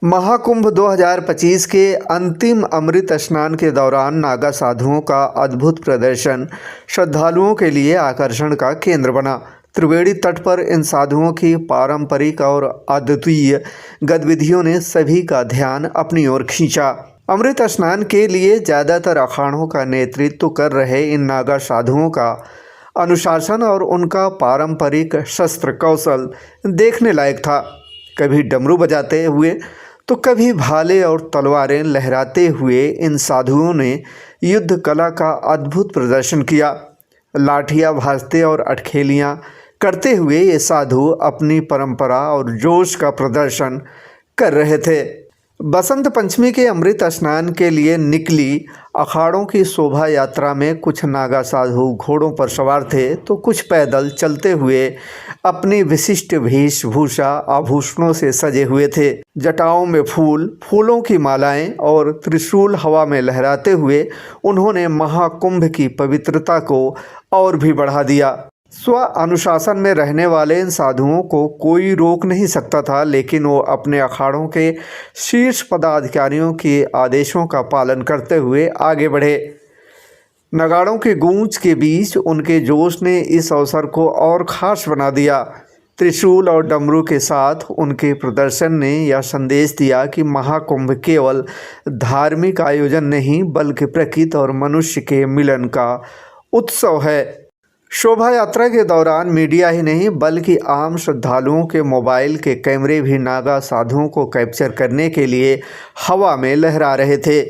महाकुंभ 2025 के अंतिम अमृत स्नान के दौरान नागा साधुओं का अद्भुत प्रदर्शन श्रद्धालुओं के लिए आकर्षण का केंद्र बना। त्रिवेणी तट पर इन साधुओं की पारंपरिक और अद्वितीय गतिविधियों ने सभी का ध्यान अपनी ओर खींचा। अमृत स्नान के लिए ज़्यादातर अखाड़ों का नेतृत्व कर रहे इन नागा साधुओं का अनुशासन और उनका पारंपरिक शस्त्र कौशल देखने लायक था। कभी डमरू बजाते हुए तो कभी भाले और तलवारें लहराते हुए इन साधुओं ने युद्ध कला का अद्भुत प्रदर्शन किया। लाठियाँ भांजते और अटखेलियाँ करते हुए ये साधु अपनी परंपरा और जोश का प्रदर्शन कर रहे थे। बसंत पंचमी के अमृत स्नान के लिए निकली अखाड़ों की शोभा यात्रा में कुछ नागा साधु घोड़ों पर सवार थे तो कुछ पैदल चलते हुए अपनी विशिष्ट वेशभूषा आभूषणों से सजे हुए थे। जटाओं में फूलों की मालाएं और त्रिशूल हवा में लहराते हुए उन्होंने महाकुंभ की पवित्रता को और भी बढ़ा दिया। स्व अनुशासन में रहने वाले इन साधुओं को कोई रोक नहीं सकता था, लेकिन वो अपने अखाड़ों के शीर्ष पदाधिकारियों के आदेशों का पालन करते हुए आगे बढ़े। नगाड़ों की गूंज के बीच उनके जोश ने इस अवसर को और ख़ास बना दिया। त्रिशूल और डमरू के साथ उनके प्रदर्शन ने यह संदेश दिया कि महाकुंभ केवल धार्मिक आयोजन नहीं बल्कि प्रकृति और मनुष्य के मिलन का उत्सव है। शोभा यात्रा के दौरान मीडिया ही नहीं बल्कि आम श्रद्धालुओं के मोबाइल के कैमरे भी नागा साधुओं को कैप्चर करने के लिए हवा में लहरा रहे थे।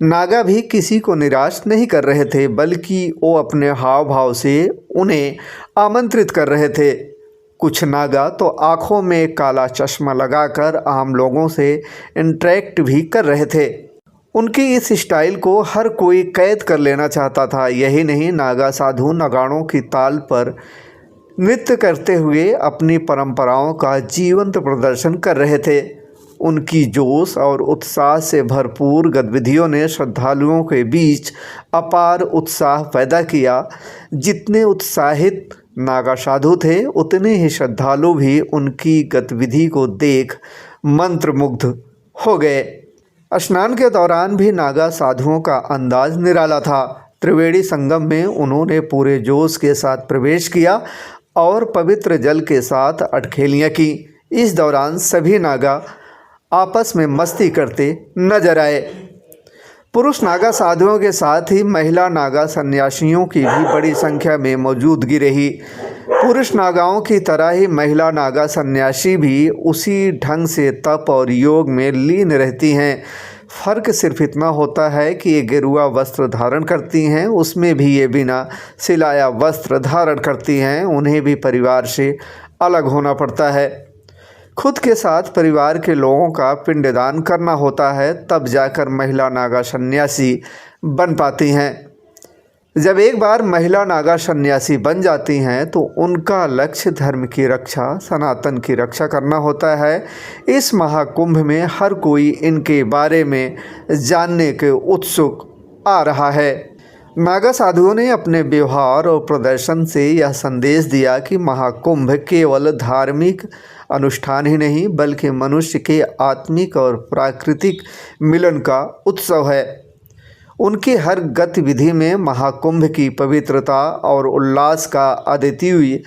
नागा भी किसी को निराश नहीं कर रहे थे, बल्कि वो अपने हाव भाव से उन्हें आमंत्रित कर रहे थे। कुछ नागा तो आँखों में काला चश्मा लगाकर आम लोगों से इंटरेक्ट भी कर रहे थे। उनकी इस स्टाइल को हर कोई कैद कर लेना चाहता था। यही नहीं, नागा साधु नगाड़ों की ताल पर नृत्य करते हुए अपनी परंपराओं का जीवंत प्रदर्शन कर रहे थे। उनकी जोश और उत्साह से भरपूर गतिविधियों ने श्रद्धालुओं के बीच अपार उत्साह पैदा किया। जितने उत्साहित नागा साधु थे उतने ही श्रद्धालु भी उनकी गतिविधि को देख मंत्रमुग्ध हो गए। स्नान के दौरान भी नागा साधुओं का अंदाज निराला था। त्रिवेणी संगम में उन्होंने पूरे जोश के साथ प्रवेश किया और पवित्र जल के साथ अटखेलियाँ की। इस दौरान सभी नागा आपस में मस्ती करते नजर आए। पुरुष नागा साधुओं के साथ ही महिला नागा सन्यासियों की भी बड़ी संख्या में मौजूदगी रही। पुरुष नागाओं की तरह ही महिला नागा सन्यासी भी उसी ढंग से तप और योग में लीन रहती हैं। फ़र्क सिर्फ इतना होता है कि ये गेरुआ वस्त्र धारण करती हैं, उसमें भी ये बिना सिलाया वस्त्र धारण करती हैं। उन्हें भी परिवार से अलग होना पड़ता है। खुद के साथ परिवार के लोगों का पिंडदान करना होता है, तब जाकर महिला नागा सन्यासी बन पाती हैं। जब एक बार महिला नागा सन्यासी बन जाती हैं तो उनका लक्ष्य धर्म की रक्षा, सनातन की रक्षा करना होता है। इस महाकुंभ में हर कोई इनके बारे में जानने के उत्सुक आ रहा है। नागा साधुओं ने अपने व्यवहार और प्रदर्शन से यह संदेश दिया कि महाकुंभ केवल धार्मिक अनुष्ठान ही नहीं बल्कि मनुष्य के आत्मिक और प्राकृतिक मिलन का उत्सव है। उनकी हर गतिविधि में महाकुंभ की पवित्रता और उल्लास का अद्वितीय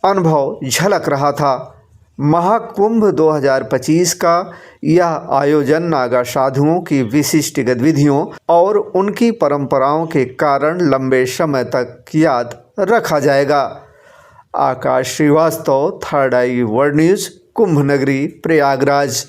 अनुभव झलक रहा था। महाकुंभ 2025 का यह आयोजन नागा साधुओं की विशिष्ट गतिविधियों और उनकी परंपराओं के कारण लंबे समय तक याद रखा जाएगा। आकाश श्रीवास्तव, थर्ड आई वर्ल्ड न्यूज़, कुंभ नगरी प्रयागराज।